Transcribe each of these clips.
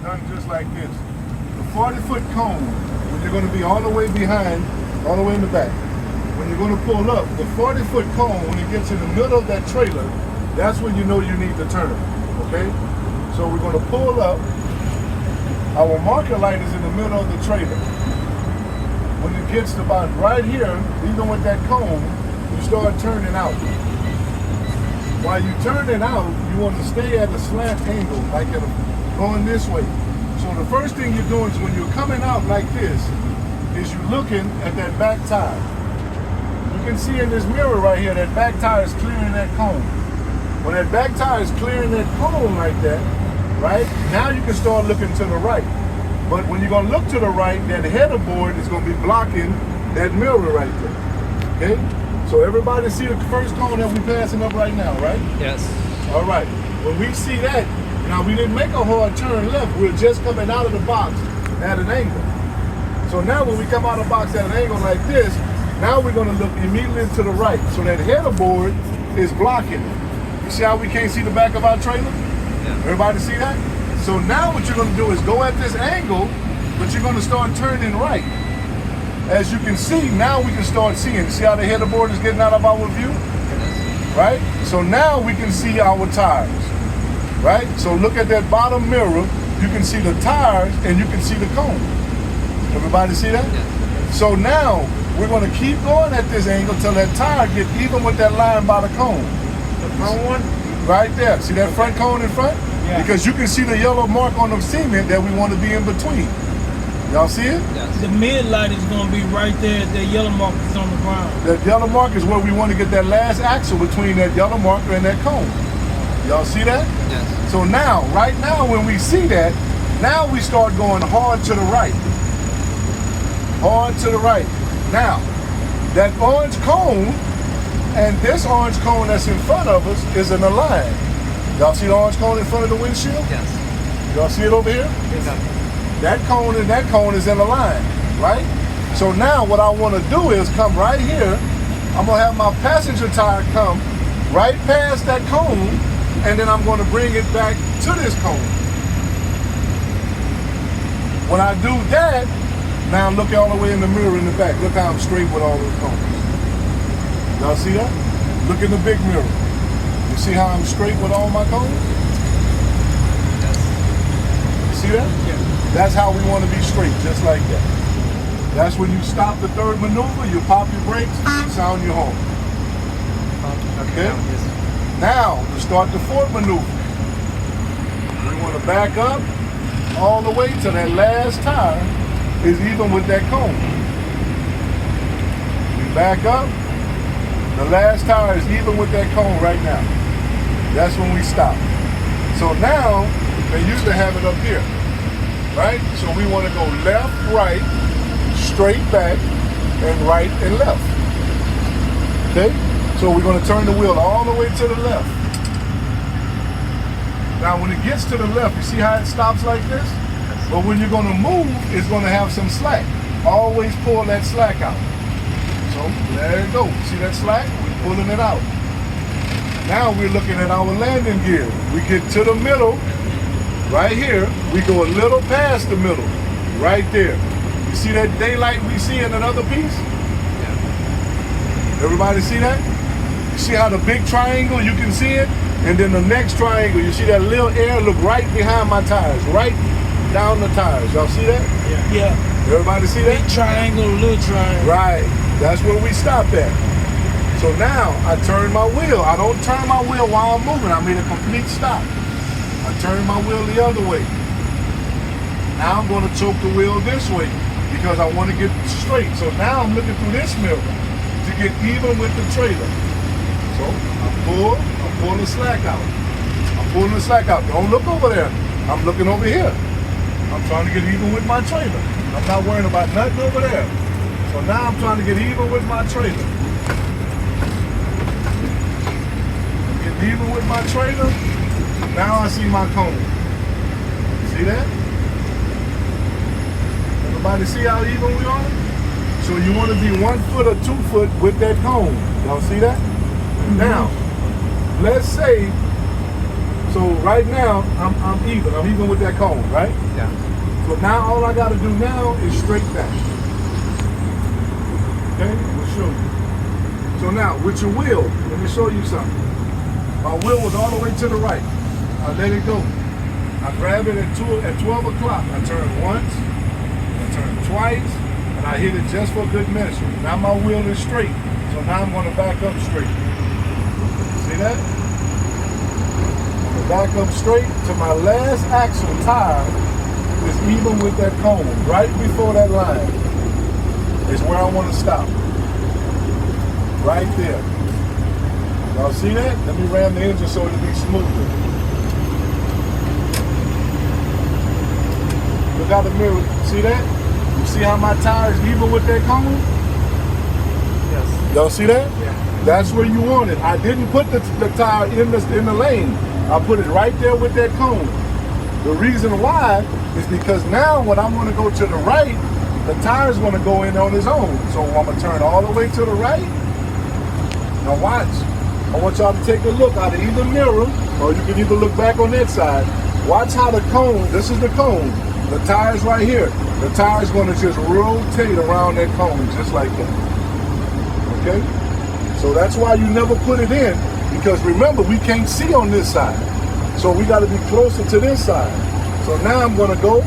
done just like this. The 40-foot cone, when you're going to be all the way behind, all the way in the back. When you're going to pull up, the 40-foot cone, when it gets in the middle of that trailer, that's when you know you need to turn, okay? So we're going to pull up. Our marker light is in the middle of the trailer. When it gets to about right here, even with that cone, you start turning out. While you turn it out, you want to stay at a slant angle, like going this way. So the first thing you're doing is when you're coming out like this, is you're looking at that back tire. You can see in this mirror right here, that back tire is clearing that cone. When that back tire is clearing that cone like that, right, now you can start looking to the right. But when you're going to look to the right, that header board is going to be blocking that mirror right there, okay? So everybody see the first cone that we're passing up right now, right? Yes. All right. When we see that, now we didn't make a hard turn left. We're just coming out of the box at an angle. So now when we come out of the box at an angle like this, now we're going to look immediately to the right. So that header board is blocking it. You see how we can't see the back of our trailer? Yeah. Everybody see that? So now what you're going to do is go at this angle, but you're going to start turning right. As you can see, now we can start seeing. See how the header board is getting out of our view? Right? So now we can see our tires. Right? So look at that bottom mirror. You can see the tires and you can see the cone. Everybody see that? Yeah. So now we're going to keep going at this angle till that tire gets even with that line by the cone. The front one? Right there. See that front cone in front? Yeah. Because you can see the yellow mark on the cement that we want to be in between. Y'all see it? Yes. The mid light is going to be right there. The yellow mark is on the ground. That yellow mark is where we want to get that last axle between that yellow marker and that cone. Y'all see that? Yes. So now, right now, when we see that, now we start going hard to the right. Hard to the right. Now, that orange cone and this orange cone that's in front of us is in a line. Y'all see the orange cone in front of the windshield? Yes. Y'all see it over here? Exactly. That cone and that cone is in a line, right? So now what I want to do is come right here. I'm going to have my passenger tire come right past that cone, and then I'm going to bring it back to this cone. When I do that, now look all the way in the mirror in the back. Look how I'm straight with all those cones. Y'all see that? Look in the big mirror. You see how I'm straight with all my cones? Yes. You see that? Yeah. That's how we want to be straight, just like that. That's when you stop the third maneuver, you pop your brakes, sound your horn. Okay? Now, to start the fourth maneuver, we want to back up all the way to that last tire is even with that cone. We back up, the last tire is even with that cone right now. That's when we stop. So now, they used to have it up here. Right? So we want to go left, right, straight back, and right and left. Okay? So we're going to turn the wheel all the way to the left. Now when it gets to the left, you see how it stops like this? But when you're going to move, it's going to have some slack. Always pull that slack out. So there you go. See that slack? We're pulling it out. Now we're looking at our landing gear. We get to the middle. Right here, we go a little past the middle, right there. You see that daylight we see in another piece? Yeah. Everybody see that? You see how the big triangle, you can see it? And then the next triangle, you see that little air look right behind my tires, right down the tires. Y'all see that? Yeah. Everybody see that? Big triangle, little triangle. Right, that's where we stop at. So now, I turn my wheel. I don't turn my wheel while I'm moving. I made a complete stop. I turn my wheel the other way. Now I'm going to choke the wheel this way because I want to get straight. So now I'm looking through this mirror to get even with the trailer. So I pull the slack out. I'm pulling the slack out. Don't look over there. I'm looking over here. I'm trying to get even with my trailer. I'm not worrying about nothing over there. So now I'm trying to get even with my trailer. Get even with my trailer. Now I see my cone. See that? Everybody see how even we are? So you want to be 1 foot or 2 foot with that cone. Y'all see that? Now, let's say So right now, I'm even. I'm even with that cone, right? Yeah. So now all I gotta do now is straight back. Okay, we'll show you. So now with your wheel, let me show you something. My wheel was all the way to the right. I let it go. I grab it at 12 o'clock. I turn once, I turn twice, and I hit it just for good measure. Now my wheel is straight. So now I'm gonna back up straight. See that? I'm gonna back up straight to my last axle tire is even with that cone. Right before that line is where I want to stop. Right there. Y'all see that? Let me ram the engine so it'll be smoother. Look out the mirror. See that? You see how my tire is even with that cone? Yes. Y'all see that? Yeah. That's where you want it. I didn't put the tire in the lane. I put it right there with that cone. The reason why is because now when I'm going to go to the right, the tire's going to go in on his own. So I'm going to turn all the way to the right. Now watch. I want y'all to take a look out of either mirror, or you can either look back on that side. Watch how the cone, this is the cone. The tire's right here. The tire's going to just rotate around that cone just like that. Okay? So that's why you never put it in, because remember, we can't see on this side. So we got to be closer to this side. So now I'm going to go,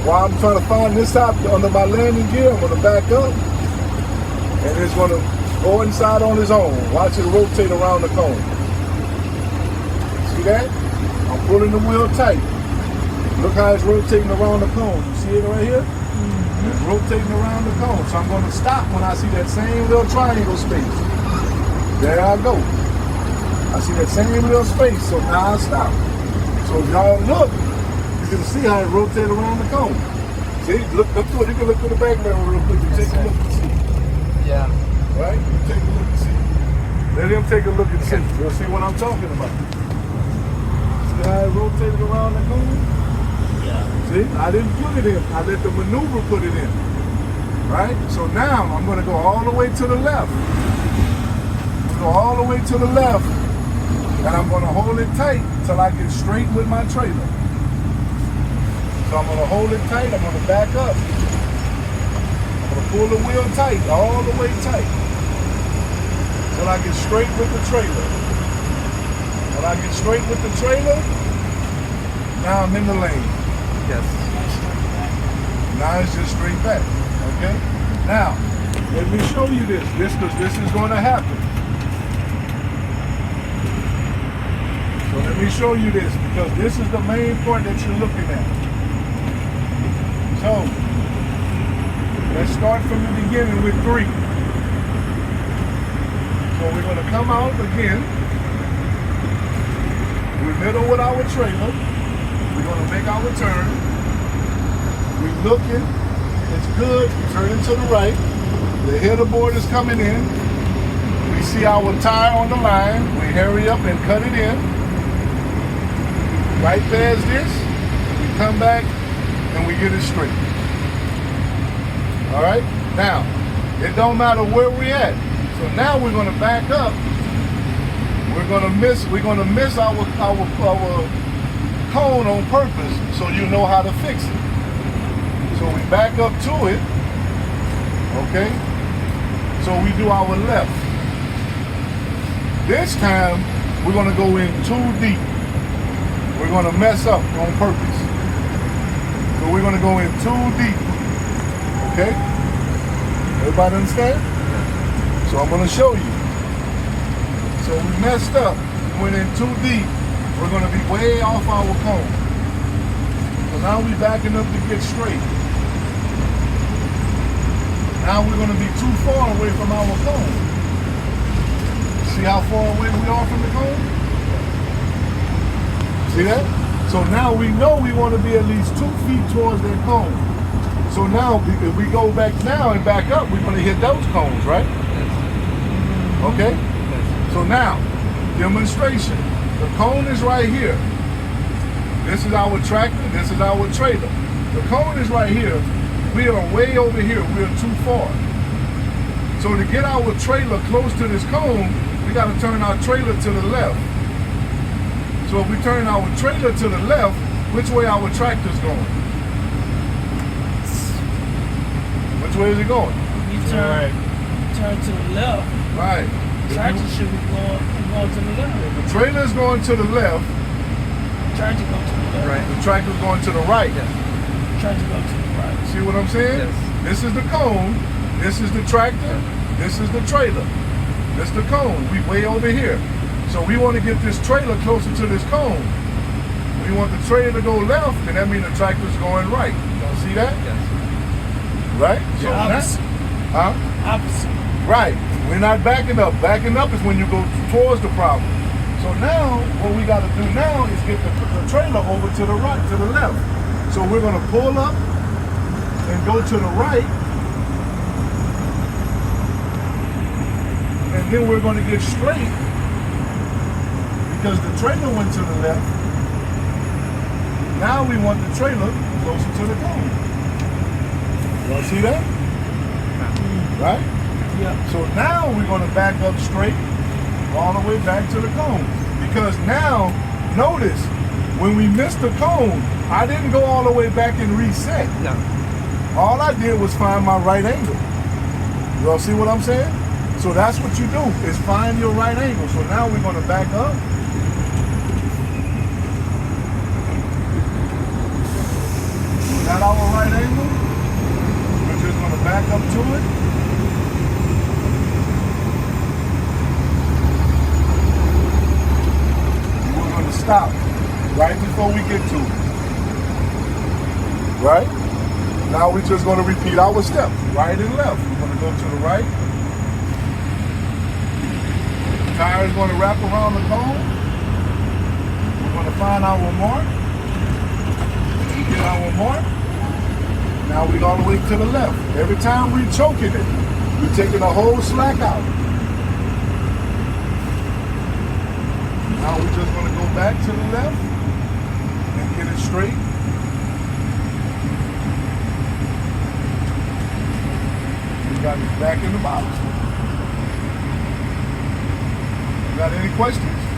while I'm trying to find this side under my landing gear, I'm going to back up, and it's going to go inside on its own. Watch it rotate around the cone. See that? I'm pulling the wheel tight. Look how it's rotating around the cone. You see it right here? It's rotating around the cone. So I'm going to stop when I see that same little triangle space. There I go. I see that same little space, so now I stop. So if y'all look, you can see how it rotates around the cone. See, look through it. You can look through the back mirror real quick and take a look and see. Yeah. Right? You take a look and see. Let him take a look and see. You'll see what I'm talking about. See how it rotated around the cone? Yeah. See, I didn't put it in. I let the maneuver put it in. Right? So now I'm going to go all the way to the left. Go all the way to the left, and I'm going to hold it tight till I get straight with my trailer. So I'm going to hold it tight. I'm going to back up. I'm going to pull the wheel tight, all the way tight, till I get straight with the trailer. When I get straight with the trailer, now I'm in the lane. Yes. Now it's just straight back. Okay? Now, let me show you this. This is going to happen. So let me show you this, because this is the main point that you're looking at. So, let's start from the beginning with 3. So we're going to come out again. We're middle with our trailer. We're going to make our turn. We're looking. It's good. Turning to the right. The header board is coming in. We see our tire on the line. We hurry up and cut it in. Right past this, we come back and we get it straight. All right? Now, it don't matter where we're at. So now we're gonna back up. We're gonna miss our cone on purpose, so you know how to fix it. So we back up to it, okay? So we do our left. This time, we're gonna go in too deep. We're going to mess up on purpose. So we're going to go in too deep. Okay? Everybody understand? So I'm going to show you. So we messed up. We went in too deep. We're going to be way off our cone. So now we're backing up to get straight. Now we're going to be too far away from our cone. See how far away we are from the cone? See that? So now we know we want to be at least 2 feet towards that cone. So now, if we go back now and back up, we're going to hit those cones, right? Okay? So now, demonstration. The cone is right here. This is our tractor. This is our trailer. The cone is right here. We are way over here. We are too far. So to get our trailer close to this cone, we got to turn our trailer to the left. So if we turn our trailer to the left, which way our tractor's going? Which way is it going? You To the turn, right. turn to the left. Right. Tractor should be going to the left. The trailer's going to the left, Tractor go to the left. Right. the tractor's going to the right. Yes. Tractor go to the right. See what I'm saying? Yes. This is the cone, this is the tractor, this is the trailer. This is the cone, we way over here. So we want to get this trailer closer to this cone. We want the trailer to go left, and that means the tractor's going right. Y'all see that? Yes. Right? So Yeah, that's, opposite. huh? Opposite. Right. We're not backing up. Backing up is when you go towards the problem. So now, what we got to do now is get the trailer over to the right, to the left. So we're going to pull up and go to the right. And then we're going to get straight because the trailer went to the left. Now we want the trailer closer to the cone. Y'all see that? Right? Yeah. So now we're going to back up straight all the way back to the cone. Because now, notice, when we missed the cone, I didn't go all the way back and reset. No. All I did was find my right angle. Y'all see what I'm saying? So that's what you do, is find your right angle. So now we're going to back up. We got our right angle. We're just going to back up to it. Stop right before we get to it. Right? Now we're just going to repeat our steps, right and left. We're going to go to the right. The tire is going to wrap around the cone. We're going to find our mark. We get our mark. Now we're all the way to the left. Every time we're choking it, we're taking the whole slack out. Now we're just going to go back to the left and get it straight. We got it back in the box. You got any questions?